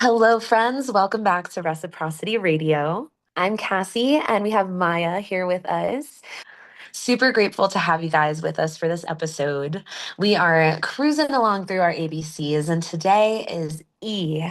Hello, friends. Welcome back to Reciprocity Radio. I'm Cassie, and we have Maya here with us. Super grateful to have you guys with us for this episode. We are cruising along through our ABCs, and today is E.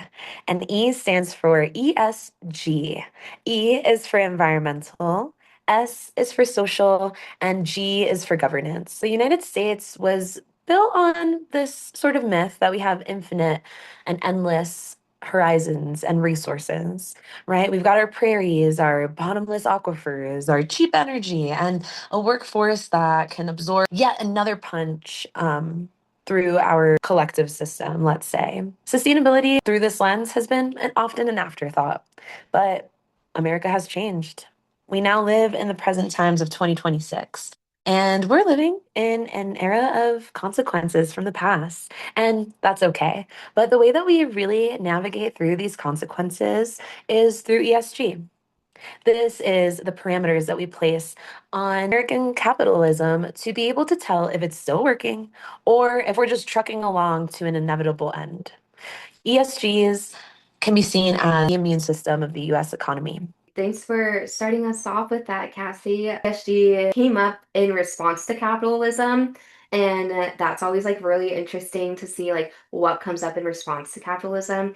And E stands for ESG. E is for environmental, S is for social, and G is for governance. The United States was built on this sort of myth that we have infinite and endless horizons and resources, right? We've got our prairies, our bottomless aquifers, our cheap energy, and a workforce that can absorb yet another punch through our collective system, let's say. Sustainability through this lens has been often an afterthought, but America has changed. We now live in the present times of 2026. And we're living in an era of consequences from the past, and that's okay. But the way that we really navigate through these consequences is through ESG. This is the parameters that we place on American capitalism to be able to tell if it's still working or if we're just trucking along to an inevitable end. ESGs can be seen as the immune system of the US economy. Thanks for starting us off with that, Cassie. ESG came up in response to capitalism, and that's always like really interesting to see like what comes up in response to capitalism.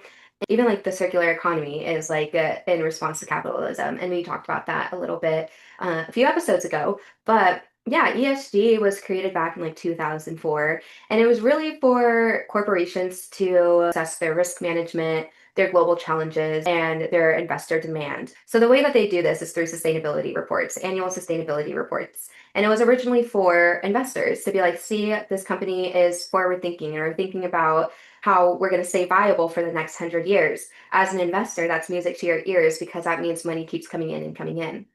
Even like the circular economy is like in response to capitalism, and we talked about that a little bit a few episodes ago. But yeah, ESG was created back in like 2004, and it was really for corporations to assess their risk management, their global challenges, and their investor demand. So the way that they do this is through sustainability reports, annual sustainability reports. And it was originally for investors to be like, see, this company is forward thinking or thinking about how we're going to stay viable for the next 100 years. As an investor, that's music to your ears because that means money keeps coming in and coming in.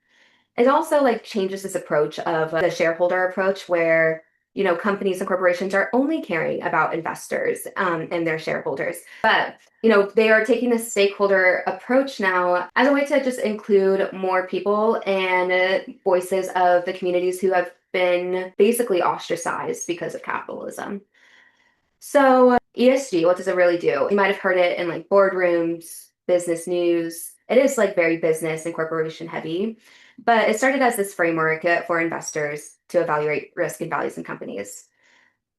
It also like changes this approach of the shareholder approach where companies and corporations are only caring about investors and their shareholders. But they are taking this stakeholder approach now as a way to just include more people and voices of the communities who have been basically ostracized because of capitalism. So, ESG, what does it really do? You might have heard it in like boardrooms, business news. It is like very business and corporation heavy, but it started as this framework for investors to evaluate risk and values in companies.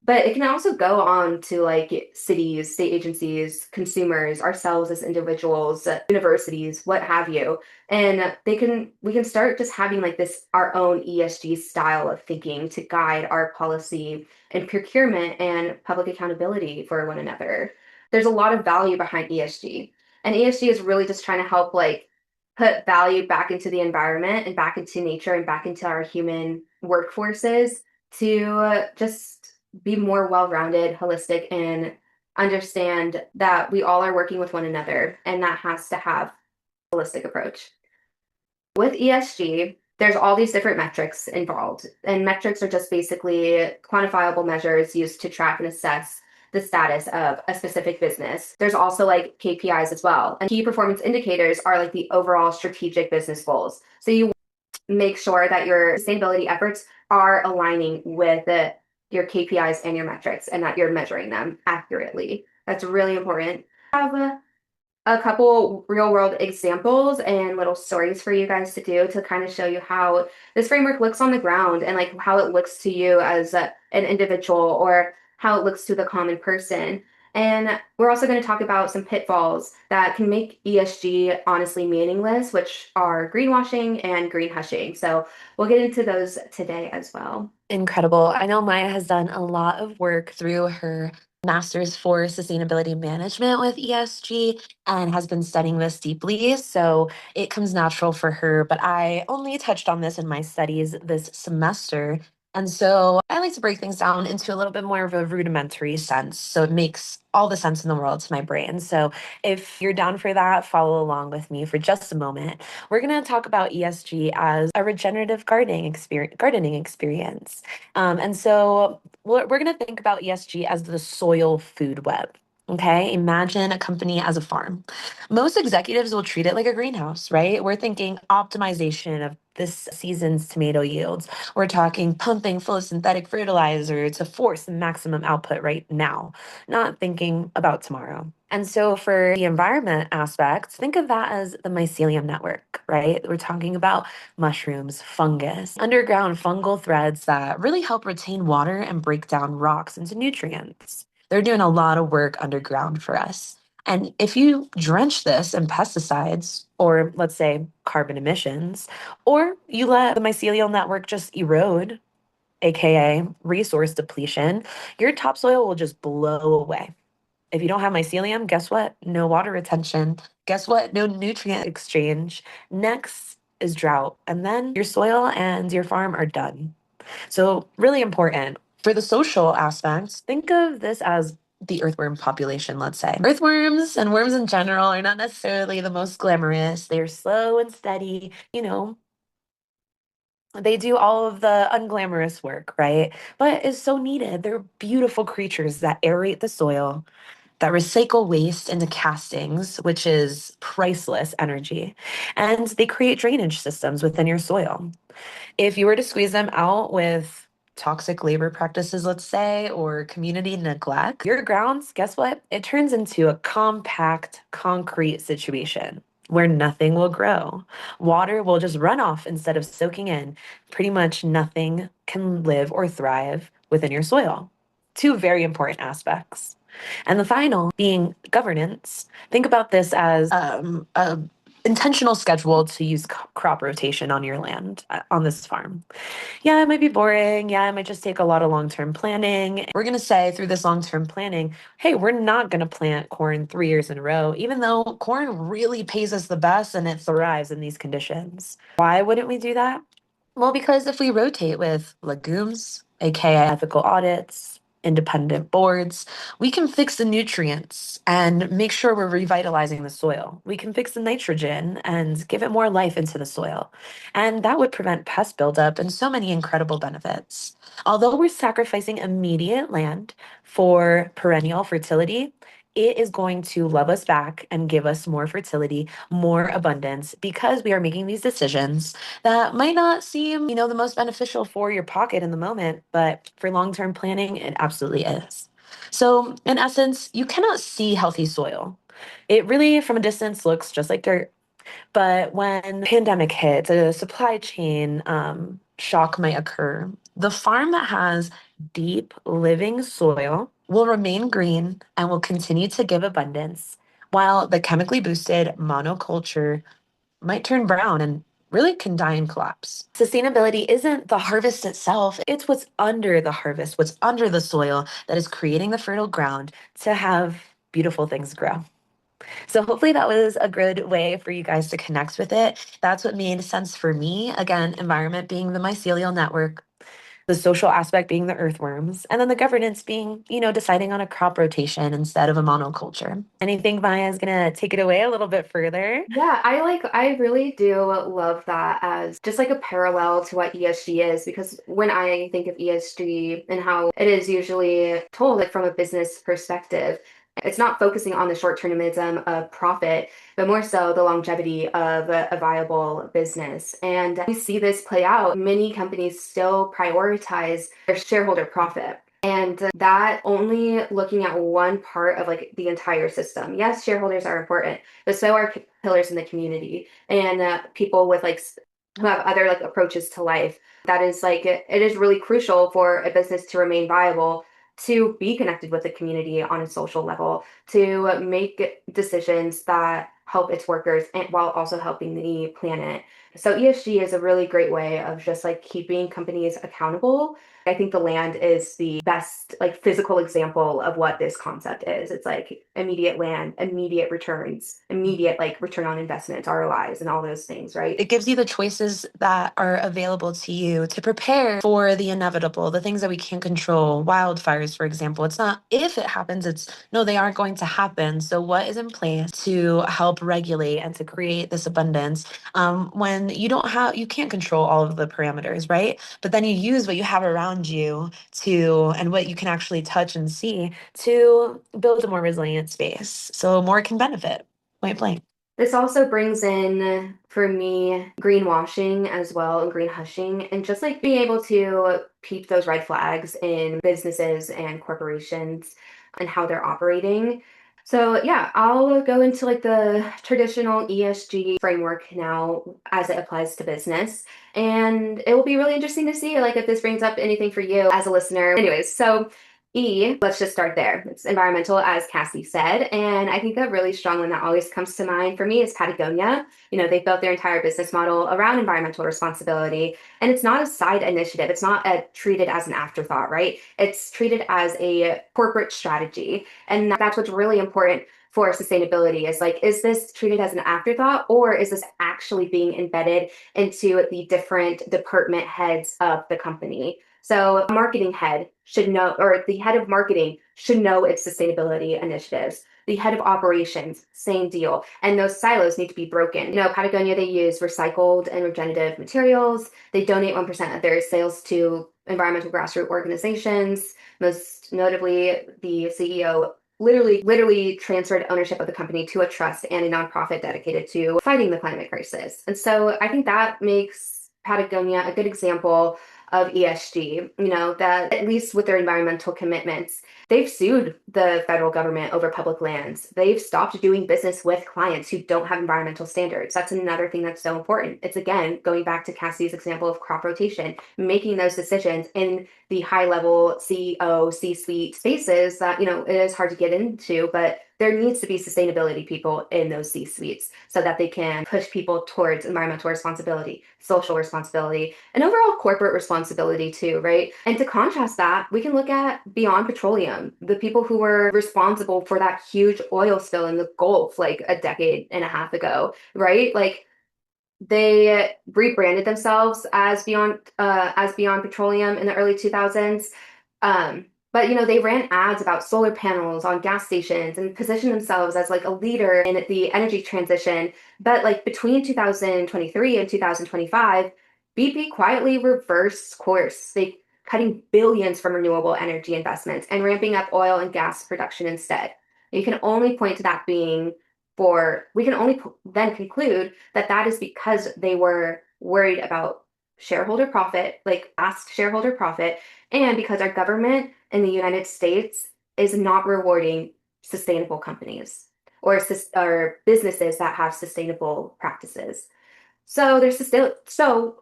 But it can also go on to like cities, state agencies, consumers, ourselves as individuals, universities, what have you. And we can start just having like this our own ESG style of thinking to guide our policy and procurement and public accountability for one another. There's a lot of value behind ESG. And ESG is really just trying to help like put value back into the environment and back into nature and back into our human workforces to just be more well-rounded, holistic, and understand that we all are working with one another, and that has to have a holistic approach. With ESG, there's all these different metrics involved, and metrics are just basically quantifiable measures used to track and assess the status of a specific business. There's also like KPIs as well, and key performance indicators are like the overall strategic business goals. So you make sure that your sustainability efforts are aligning with your KPIs and your metrics and that you're measuring them accurately. That's really important. I have a couple real world examples and little stories for you guys to do to kind of show you how this framework looks on the ground and like how it looks to you as an individual or how it looks to the common person. And we're also going to talk about some pitfalls that can make ESG honestly meaningless, which are greenwashing and green hushing. So we'll get into those today as well. Incredible. I know Maya has done a lot of work through her master's for sustainability management with ESG and has been studying this deeply. So it comes natural for her. But I only touched on this in my studies this semester. And so I like to break things down into a little bit more of a rudimentary sense. So it makes all the sense in the world to my brain. So if you're down for that, follow along with me for just a moment. We're going to talk about ESG as a regenerative gardening experience. And so we're going to think about ESG as the soil food web. Okay, imagine a company as a farm. Most executives will treat it like a greenhouse, right? We're thinking optimization of this season's tomato yields. We're talking pumping full of synthetic fertilizer to force the maximum output right now, not thinking about tomorrow. And so, for the environment aspect, think of that as the mycelium network, right? We're talking about mushrooms, fungus, underground fungal threads that really help retain water and break down rocks into nutrients. They're doing a lot of work underground for us. And if you drench this in pesticides, or let's say carbon emissions, or you let the mycelial network just erode, aka resource depletion, your topsoil will just blow away. If you don't have mycelium, guess what? No water retention. Guess what? No nutrient exchange. Next is drought. And then your soil and your farm are done. So, really important. For the social aspects, think of this as the earthworm population, let's say. Earthworms and worms in general are not necessarily the most glamorous. They're slow and steady. They do all of the unglamorous work, right? But it's so needed. They're beautiful creatures that aerate the soil, that recycle waste into castings, which is priceless energy. And they create drainage systems within your soil. If you were to squeeze them out with toxic labor practices, let's say, or community neglect, your grounds, guess what? It turns into a compact concrete situation where nothing will grow. Water will just run off instead of soaking in. Pretty much nothing can live or thrive within your soil. Two very important aspects. And the final being governance. Think about this as a intentional schedule to use crop rotation on your land on this farm. Yeah, it might be boring. Yeah, it might just take a lot of long term planning. We're going to say through this long term planning, hey, we're not going to plant corn 3 years in a row, even though corn really pays us the best and it thrives in these conditions. Why wouldn't we do that? Well, because if we rotate with legumes, aka ethical audits, independent boards, we can fix the nutrients and make sure we're revitalizing the soil. We can fix the nitrogen and give it more life into the soil. And that would prevent pest buildup and so many incredible benefits. Although we're sacrificing immediate land for perennial fertility, it is going to love us back and give us more fertility, more abundance, because we are making these decisions that might not seem, the most beneficial for your pocket in the moment, but for long-term planning, it absolutely is. So, in essence, you cannot see healthy soil. It really, from a distance, looks just like dirt. But when the pandemic hits, a supply chain shock might occur. The farm that has deep living soil will remain green and will continue to give abundance, while the chemically boosted monoculture might turn brown and really can die and collapse. Sustainability isn't the harvest itself, it's what's under the harvest, what's under the soil that is creating the fertile ground to have beautiful things grow. So hopefully that was a good way for you guys to connect with it. That's what made sense for me. Again, environment being the mycelial network, the social aspect being the earthworms, and then the governance being, deciding on a crop rotation instead of a monoculture. Anything Maya is gonna take it away a little bit further? Yeah, I really do love that as just like a parallel to what ESG is, because when I think of ESG and how it is usually told like from a business perspective, it's not focusing on the short-termism of profit, but more so the longevity of a viable business. And we see this play out. Many companies still prioritize their shareholder profit. And that only looking at one part of like the entire system. Yes, shareholders are important, but so are pillars in the community and people with like who have other like approaches to life. That is like it is really crucial for a business to remain viable, to be connected with the community on a social level, to make decisions that help its workers and while also helping the planet. So ESG is a really great way of just like keeping companies accountable. I think the land is the best like physical example of what this concept is. It's like immediate land, immediate returns, immediate like return on investment, ROIs, and all those things, right? It gives you the choices that are available to you to prepare for the inevitable, the things that we can't control. Wildfires, for example, it's not if it happens, it's no, they aren't going to happen. So, what is in place to help regulate and to create this abundance when and you can't control all of the parameters, right? But then you use what you have around you and what you can actually touch and see to build a more resilient space so more can benefit, point blank. This also brings in, for me, greenwashing as well and green hushing, and just like being able to peep those red flags in businesses and corporations and how they're operating. So, yeah, I'll go into like the traditional ESG framework now as it applies to business. And it will be really interesting to see like if this brings up anything for you as a listener. Anyways, so E, let's just start there. It's environmental, as Cassie said. And I think a really strong one that always comes to mind for me is Patagonia. They've built their entire business model around environmental responsibility. And it's not a side initiative. It's not treated as an afterthought, right? It's treated as a corporate strategy. And that's what's really important for sustainability is like, is this treated as an afterthought or is this actually being embedded into the different department heads of the company? So, a marketing head should know, or the head of marketing should know its sustainability initiatives. The head of operations, same deal. And those silos need to be broken. Patagonia, they use recycled and regenerative materials. They donate 1% of their sales to environmental grassroots organizations. Most notably, the CEO literally transferred ownership of the company to a trust and a nonprofit dedicated to fighting the climate crisis. And so I think that makes Patagonia a good example of ESG, that at least with their environmental commitments, they've sued the federal government over public lands. They've stopped doing business with clients who don't have environmental standards. That's another thing that's so important. It's again, going back to Cassie's example of crop rotation, making those decisions in the high level CEO, C-suite spaces that, it is hard to get into, but there needs to be sustainability people in those C-suites so that they can push people towards environmental responsibility, social responsibility, and overall corporate responsibility too, right? And to contrast that, we can look at Beyond Petroleum, the people who were responsible for that huge oil spill in the Gulf like a decade and a half ago, right? Like they rebranded themselves as Beyond Petroleum in the early 2000s. But they ran ads about solar panels on gas stations and positioned themselves as like a leader in the energy transition. But like between 2023 and 2025, BP quietly reversed course. They cutting billions from renewable energy investments and ramping up oil and gas production instead. You can only point to that being we can only then conclude that that is because they were worried about shareholder profit, like fast shareholder profit, and because our government in the United States is not rewarding sustainable companies or businesses that have sustainable practices. So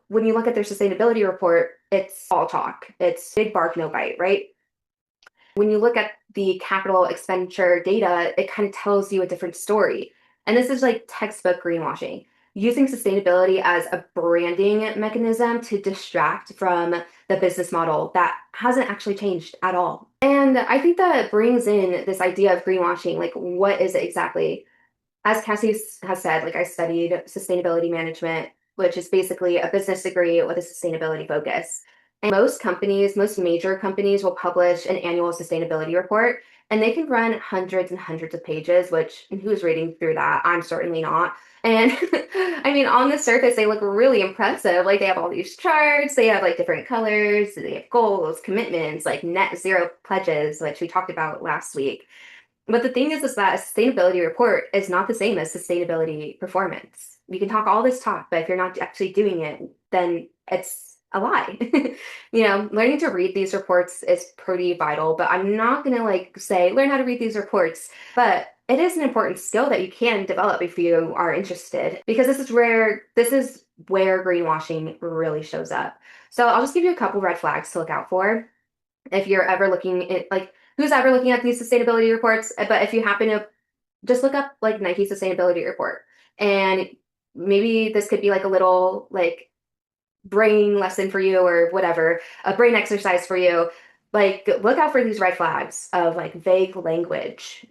when you look at their sustainability report, it's all talk. It's big bark, no bite, right? When you look at the capital expenditure data, it kind of tells you a different story. And this is like textbook greenwashing, using sustainability as a branding mechanism to distract from the business model that hasn't actually changed at all. And I think that brings in this idea of greenwashing. Like, what is it exactly? As Cassie has said, like I studied sustainability management, which is basically a business degree with a sustainability focus. And most major companies will publish an annual sustainability report, and they can run hundreds and hundreds of pages, which who's reading through that? I'm certainly not. And I mean, on the surface, they look really impressive. Like they have all these charts, they have like different colors, they have goals, commitments, like net zero pledges, which we talked about last week. But the thing is that a sustainability report is not the same as sustainability performance. You can talk all this talk, but if you're not actually doing it, then it's a lie. Learning to read these reports is pretty vital, but I'm not going to like say learn how to read these reports, but it is an important skill that you can develop if you are interested because this is where greenwashing really shows up. So I'll just give you a couple red flags to look out for if you're ever looking at like who's ever looking at these sustainability reports. But if you happen to just look up like Nike sustainability report, and maybe this could be like a little like brain lesson for you or whatever, a brain exercise for you. Like look out for these red flags of like vague language.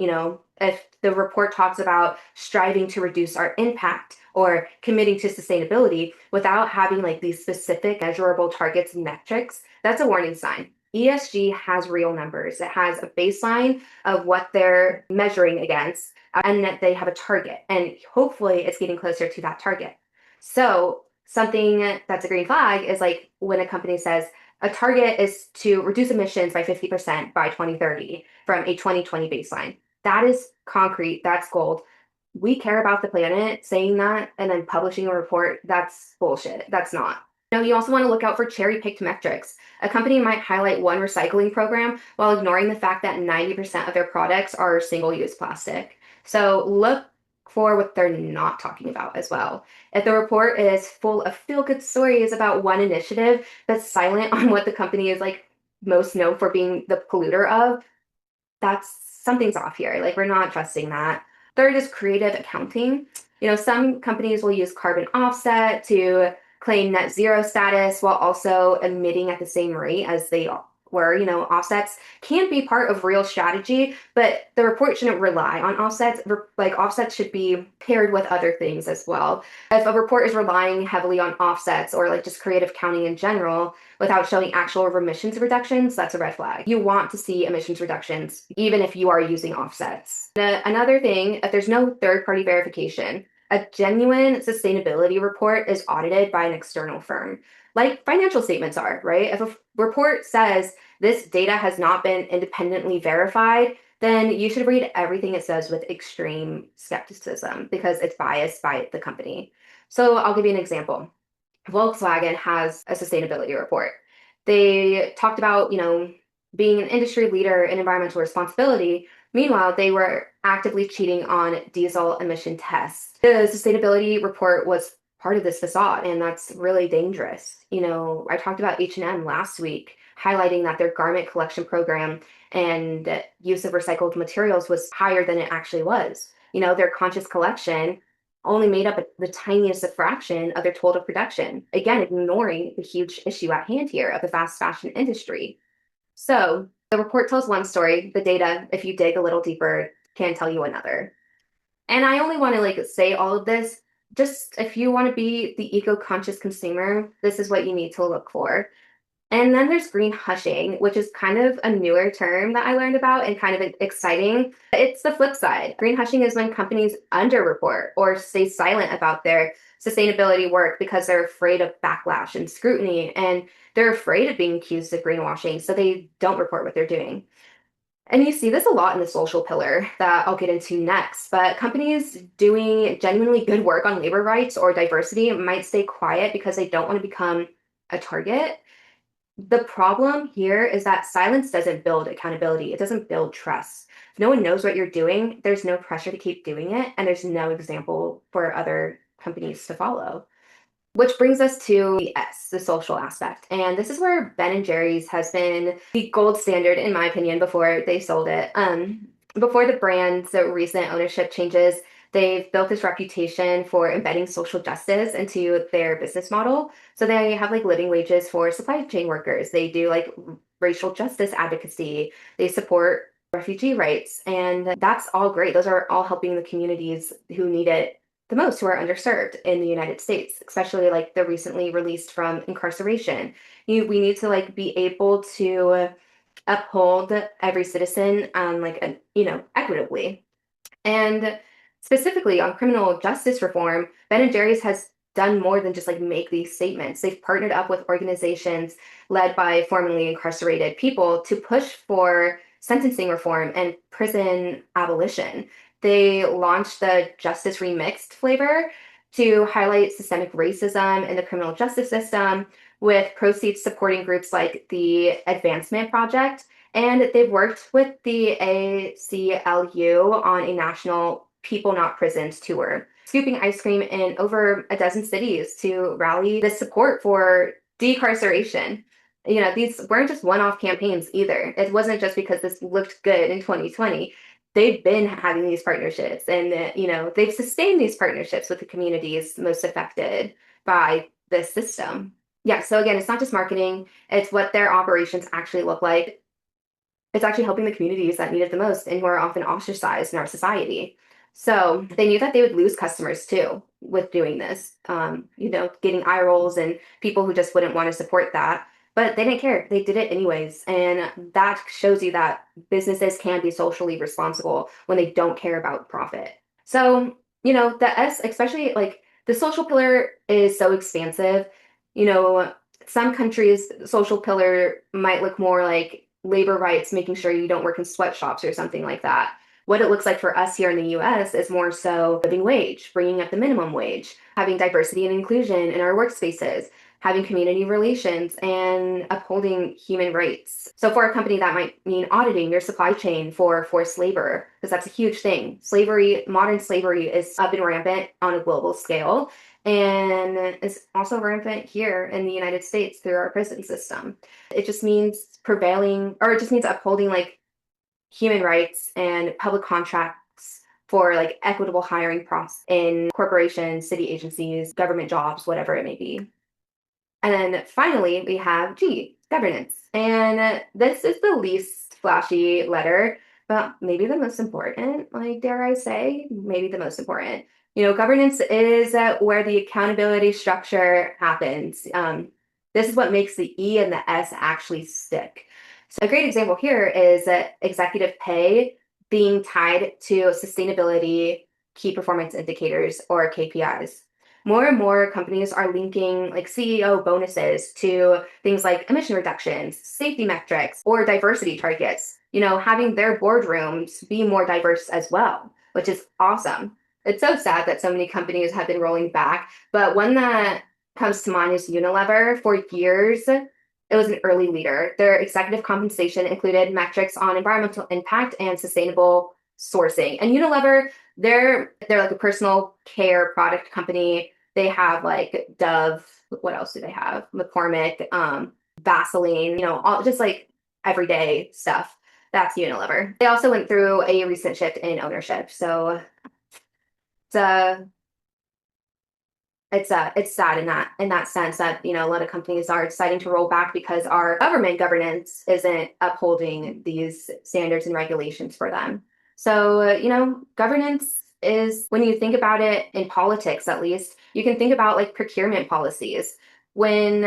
If the report talks about striving to reduce our impact or committing to sustainability without having like these specific measurable targets and metrics, that's a warning sign. ESG has real numbers. It has a baseline of what they're measuring against and that they have a target. And hopefully it's getting closer to that target. So Something that's a green flag is like when a company says a target is to reduce emissions by 50% by 2030 from a 2020 baseline. That is concrete, that's gold. We care about the planet, saying that and then publishing a report, that's bullshit. That's not. You also want to look out for cherry picked metrics. A company might highlight one recycling program while ignoring the fact that 90% of their products are single use plastic. So look for what they're not talking about as well. If the report is full of feel good stories about one initiative but silent on what the company is like most known for being the polluter of, that's something's off here. Like we're not trusting that. Third is creative accounting. Some companies will use carbon offset to claim net zero status while also emitting at the same rate as they were. Offsets can be part of real strategy, but the report shouldn't rely on offsets. Like offsets should be paired with other things as well. If a report is relying heavily on offsets or like just creative accounting in general, without showing actual emissions reductions, that's a red flag. You want to see emissions reductions, even if you are using offsets. Another thing, if there's no third party verification, a genuine sustainability report is audited by an external firm, like financial statements are, right? If a report says this data has not been independently verified, then you should read everything it says with extreme skepticism because it's biased by the company. So I'll give you an example. Volkswagen has a sustainability report. They talked about, being an industry leader in environmental responsibility. Meanwhile, they were actively cheating on diesel emission tests. The sustainability report was part of this facade, and that's really dangerous. I talked about H&M last week, highlighting that their garment collection program and use of recycled materials was higher than it actually was. Their conscious collection only made up the tiniest fraction of their total production, again, ignoring the huge issue at hand here of the fast fashion industry. So the report tells one story, the data, if you dig a little deeper, can tell you another. And I only want to like say all of this, just if you want to be the eco-conscious consumer, this is what you need to look for. And then there's green hushing, which is kind of a newer term that I learned about and kind of exciting. It's the flip side. Green hushing is when companies underreport or stay silent about their sustainability work because they're afraid of backlash and scrutiny, and they're afraid of being accused of greenwashing, so they don't report what they're doing. And you see this a lot in the social pillar that I'll get into next. But companies doing genuinely good work on labor rights or diversity might stay quiet because they don't want to become a target. The problem here is that silence doesn't build accountability. It doesn't build trust. If no one knows what you're doing, there's no pressure to keep doing it, and there's no example for other companies to follow. Which brings us to the S, the social aspect. And this is where Ben and Jerry's has been the gold standard, in my opinion, before they sold it. Before the brand's recent ownership changes, they've built this reputation for embedding social justice into their business model. So they have like living wages for supply chain workers. They do like racial justice advocacy. They support refugee rights. And that's all great. Those are all helping the communities who need it the most, who are underserved in the United States, especially like the recently released from incarceration. We need to like be able to uphold every citizen like equitably. And specifically on criminal justice reform, Ben and Jerry's has done more than just like make these statements. They've partnered up with organizations led by formerly incarcerated people to push for sentencing reform and prison abolition. They launched the Justice Remixed flavor to highlight systemic racism in the criminal justice system, with proceeds supporting groups like the Advancement Project, and they've worked with the ACLU on a national People Not Prisons tour, scooping ice cream in over a dozen cities to rally the support for decarceration. These weren't just one-off campaigns either. It wasn't just because this looked good in 2020. They've been having these partnerships, and they've sustained these partnerships with the communities most affected by this system. Yeah, so again, it's not just marketing, it's what their operations actually look like. It's actually helping the communities that need it the most and who are often ostracized in our society. So they knew that they would lose customers too with doing this, getting eye rolls and people who just wouldn't want to support that. But they didn't care. They did it anyways. And that shows you that businesses can be socially responsible when they don't care about profit. So, the S, especially like The social pillar is so expansive. You know, some countries, social pillar might look more like labor rights, making sure you don't work in sweatshops or something like that. What it looks like for us here in the US is more so living wage, bringing up the minimum wage, having diversity and inclusion in our workspaces, having community relations, and upholding human rights. So, for a company, that might mean auditing your supply chain for forced labor, because that's a huge thing. Slavery, modern slavery, is up and rampant on a global scale. And it's also rampant here in the United States through our prison system. It just means prevailing, or it just means upholding like human rights and public contracts for like equitable hiring process in corporations, city agencies, government jobs, whatever it may be. And then finally, we have G, governance. And this is the least flashy letter, but maybe the most important, like, dare I say, maybe the most important. Governance is where the accountability structure happens. This is what makes the E and the S actually stick. So a great example here is executive pay being tied to sustainability key performance indicators or KPIs. More and more companies are linking like CEO bonuses to things like emission reductions, safety metrics, or diversity targets. Having their boardrooms be more diverse as well, which is awesome. It's so sad that so many companies have been rolling back, but one that comes to mind is Unilever. For years, it was an early leader. Their executive compensation included metrics on environmental impact and sustainable sourcing. And Unilever, they're like a personal care product company. They have like Dove. What else do they have? McCormick, Vaseline. All just like everyday stuff. That's Unilever. They also went through a recent shift in ownership, so it's it's sad in that sense that a lot of companies are deciding to roll back because our government governance isn't upholding these standards and regulations for them. So governance is, when you think about it in politics, at least you can think about like procurement policies. When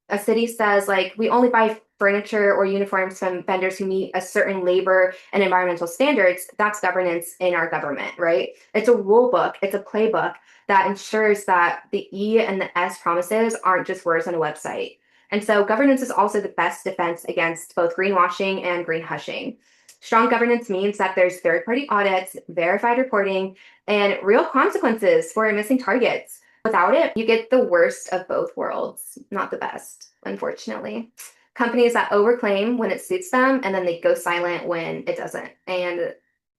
a city says like we only buy furniture or uniforms from vendors who meet a certain labor and environmental standards, that's governance in our government, right? It's a rule book, it's a playbook that ensures that the E and the S promises aren't just words on a website. And so governance is also the best defense against both greenwashing and green hushing. Strong governance means that there's third party audits, verified reporting, and real consequences for missing targets. Without it, you get the worst of both worlds, not the best, unfortunately. Companies that overclaim when it suits them and then they go silent when it doesn't. And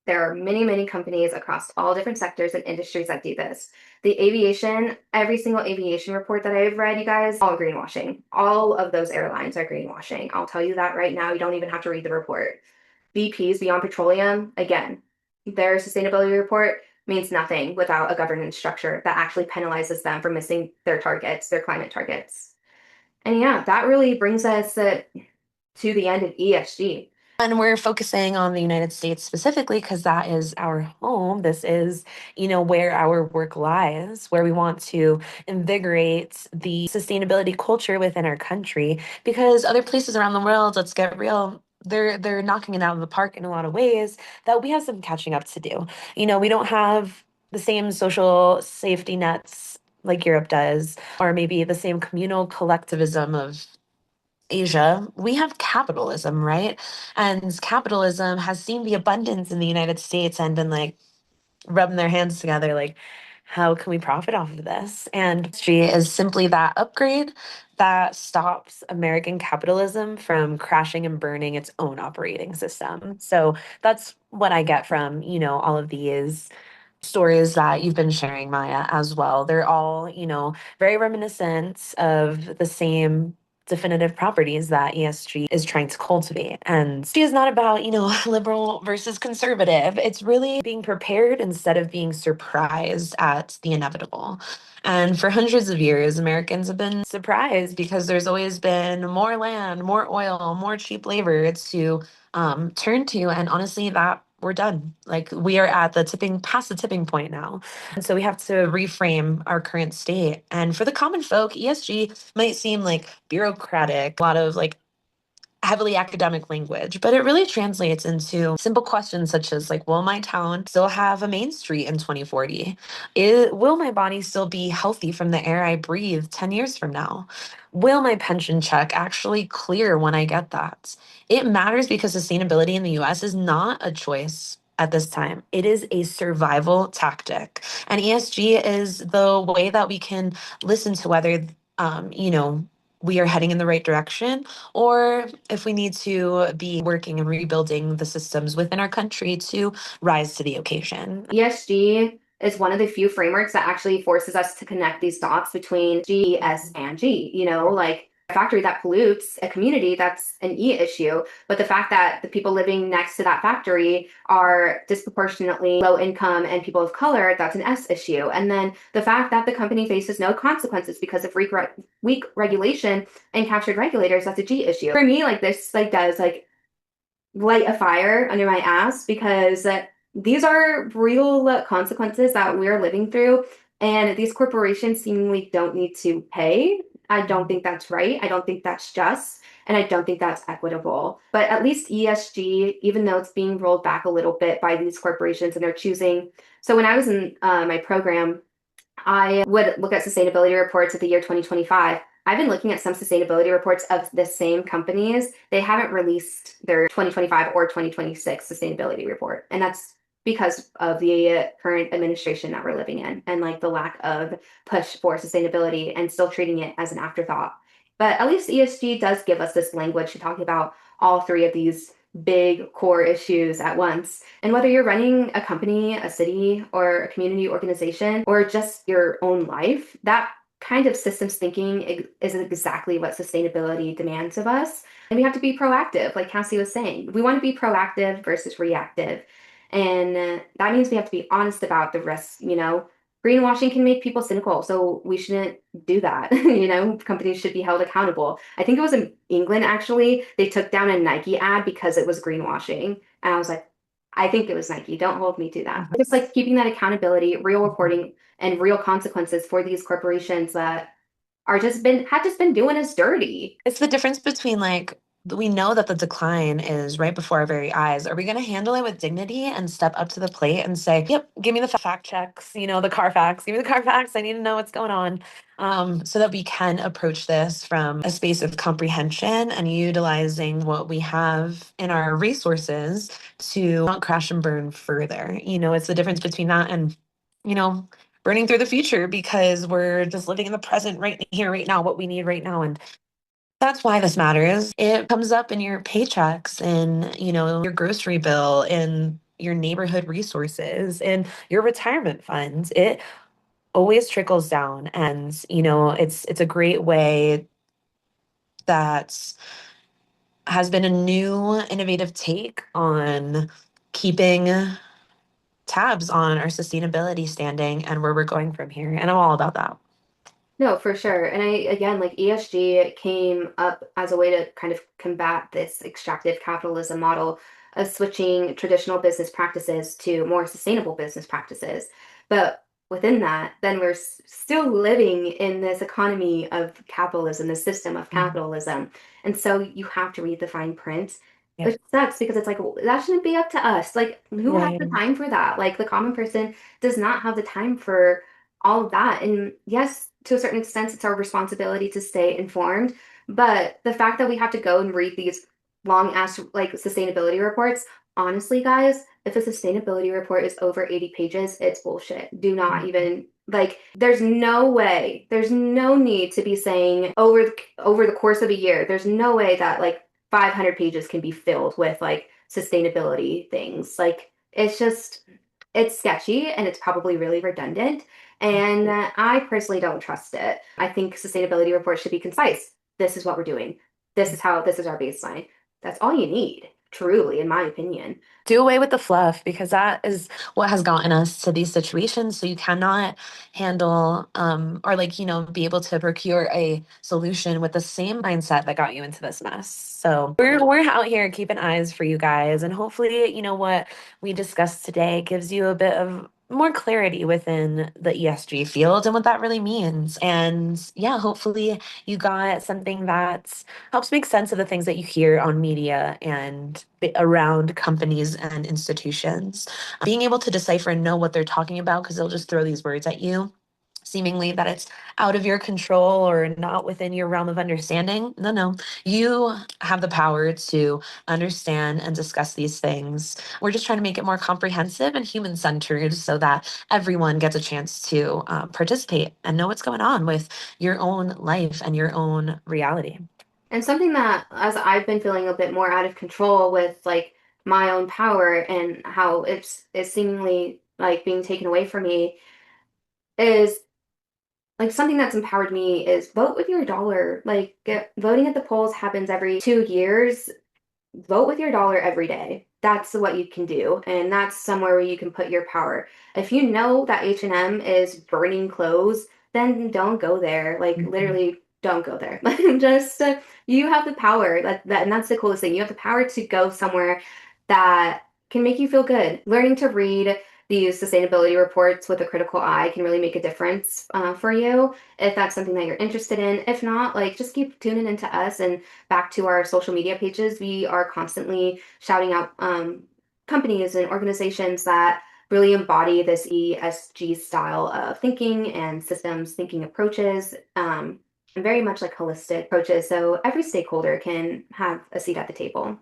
there are many, many companies across all different sectors and industries that do this. The aviation, every single aviation report that I've read, you guys, all greenwashing. All of those airlines are greenwashing. I'll tell you that right now. You don't even have to read the report. BP's Beyond Petroleum, again, their sustainability report means nothing without a governance structure that actually penalizes them for missing their targets, their climate targets. And yeah, that really brings us to the end of ESG. And we're focusing on the United States specifically because that is our home. This is, where our work lies, where we want to invigorate the sustainability culture within our country. Because other places around the world, let's get real, they're knocking it out of the park in a lot of ways that we have some catching up to do. We don't have the same social safety nets like Europe does, or maybe the same communal collectivism of Asia. We have capitalism, right? And capitalism has seen the abundance in the United States and been like rubbing their hands together, like, how can we profit off of this? And ESG is simply that upgrade that stops American capitalism from crashing and burning its own operating system. So that's what I get from, all of these stories that you've been sharing, Maya, as well. They're all, very reminiscent of the same definitive properties that ESG is trying to cultivate. And ESG is not about, liberal versus conservative. It's really being prepared instead of being surprised at the inevitable. And for hundreds of years, Americans have been surprised because there's always been more land, more oil, more cheap labor to turn to. And honestly, that we're done. Like we are at past the tipping point now. And so we have to reframe our current state. And for the common folk, ESG might seem like bureaucratic, a lot of like heavily academic language, but it really translates into simple questions such as like, will my town still have a main street in 2040? Will my body still be healthy from the air I breathe 10 years from now? Will my pension check actually clear when I get that? It matters because sustainability in the US is not a choice at this time. It is a survival tactic. And ESG is the way that we can listen to whether, we are heading in the right direction, or if we need to be working and rebuilding the systems within our country to rise to the occasion. ESG is one of the few frameworks that actually forces us to connect these dots between G, S, and G. Like a factory that pollutes a community, that's an E issue. But the fact that the people living next to that factory are disproportionately low income and people of color, that's an S issue. And then the fact that the company faces no consequences because of weak regulation and captured regulators, that's a G issue. For me, like this does light a fire under my ass because these are real consequences that we're living through, and these corporations seemingly don't need to pay. I don't think that's right. I don't think that's just. And I don't think that's equitable. But at least ESG, even though it's being rolled back a little bit by these corporations and they're choosing. So when I was in my program, I would look at sustainability reports of the year 2025. I've been looking at some sustainability reports of the same companies. They haven't released their 2025 or 2026 sustainability report. And that's because of the current administration that we're living in and like the lack of push for sustainability and still treating it as an afterthought. But at least ESG does give us this language to talk about all three of these big core issues at once. And whether you're running a company, a city, or a community organization, or just your own life, that kind of systems thinking is exactly what sustainability demands of us. And we have to be proactive, like Cassie was saying. We want to be proactive versus reactive. And that means we have to be honest about the risks. Greenwashing can make people cynical, so we shouldn't do that. Companies should be held accountable. I think it was in England, actually, they took down a Nike ad because it was greenwashing. And I was like, I think it was Nike. Don't hold me to that. Just like keeping that accountability, real reporting, and real consequences for these corporations that have just been doing us dirty. It's the difference between like, we know that the decline is right before our very eyes. Are we going to handle it with dignity and step up to the plate and say, yep, give me the fact checks, the Carfax, give me the Carfax. I need to know what's going on. So that we can approach this from a space of comprehension and utilizing what we have in our resources to not crash and burn further. It's the difference between that and, you know, burning through the future because we're just living in the present right here, right now, what we need right now. And that's why this matters. It comes up in your paychecks and, your grocery bill and your neighborhood resources and your retirement funds. It always trickles down. And, it's a great way that has been a new innovative take on keeping tabs on our sustainability standing and where we're going from here. And I'm all about that. No, for sure. And again, like ESG came up as a way to kind of combat this extractive capitalism model of switching traditional business practices to more sustainable business practices. But within that, then we're still living in this economy of capitalism, the system of capitalism. And so you have to read the fine print, Yeah. which sucks because it's like, well, that shouldn't be up to us. Like, who has the Right. time for that? Like, the common person does not have the time for all of that. And yes, to a certain extent, it's our responsibility to stay informed. But the fact that we have to go and read these long ass like sustainability reports, honestly, guys, if a sustainability report is over 80 pages, it's bullshit. Do not even like there's no way, there's no need to be saying over the course of a year, there's no way that like 500 pages can be filled with like sustainability things. Like it's sketchy and it's probably really redundant. And I personally don't trust it. I think sustainability reports should be concise. This is what we're doing. This is our baseline. That's all you need, truly, in my opinion. Do away with the fluff because that is what has gotten us to these situations. So you cannot handle or like, be able to procure a solution with the same mindset that got you into this mess. So we're out here keeping eyes for you guys. And hopefully, what we discussed today gives you a bit of more clarity within the ESG field and what that really means. And yeah, hopefully you got something that helps make sense of the things that you hear on media and around companies and institutions. Being able to decipher and know what they're talking about because they'll just throw these words at you, seemingly that it's out of your control or not within your realm of understanding. No, no. You have the power to understand and discuss these things. We're just trying to make it more comprehensive and human centered so that everyone gets a chance to participate and know what's going on with your own life and your own reality. And something that, as I've been feeling a bit more out of control with like my own power and how it's seemingly like being taken away from me, is like something that's empowered me is vote with your dollar. Like voting at the polls happens every 2 years. Vote with your dollar every day. That's what you can do, and that's somewhere where you can put your power. If you know that H&M is burning clothes, then don't go there. Like Mhm. literally don't go there. Just you have the power. And that's the coolest thing. You have the power to go somewhere that can make you feel good. Learning to read these sustainability reports with a critical eye can really make a difference for you if that's something that you're interested in. If not, like just keep tuning into us and back to our social media pages. We are constantly shouting out companies and organizations that really embody this ESG style of thinking and systems thinking approaches, and very much like holistic approaches. So every stakeholder can have a seat at the table.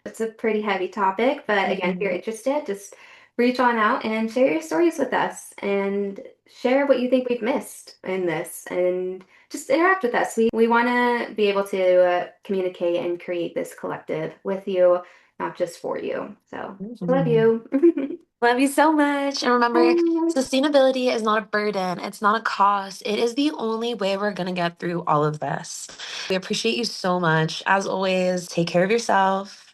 It's a pretty heavy topic, but again, if you're Mhm. interested, just reach on out and share your stories with us and share what you think we've missed in this and just interact with us. We want to be able to communicate and create this collective with you, not just for you. So, I love Mhm. you. Love you so much. And remember, Bye. sustainability is not a burden, it's not a cost. It is the only way we're going to get through all of this. We appreciate you so much. As always, take care of yourself,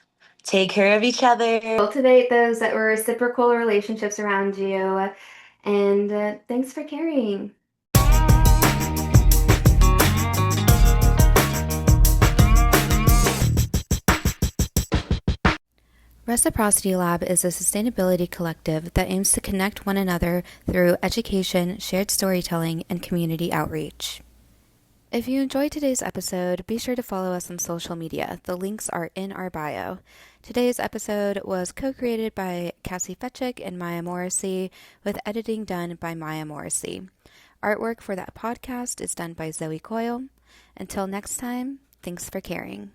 take care of each other. Cultivate those that were reciprocal relationships around you. And thanks for caring. Reciprocity Lab is a sustainability collective that aims to connect one another through education, shared storytelling, and community outreach. If you enjoyed today's episode, be sure to follow us on social media. The links are in our bio. Today's episode was co-created by Cassie Fetchick and Maya Morrissey, with editing done by Maya Morrissey. Artwork for that podcast is done by Zoe Coyle. Until next time, thanks for caring.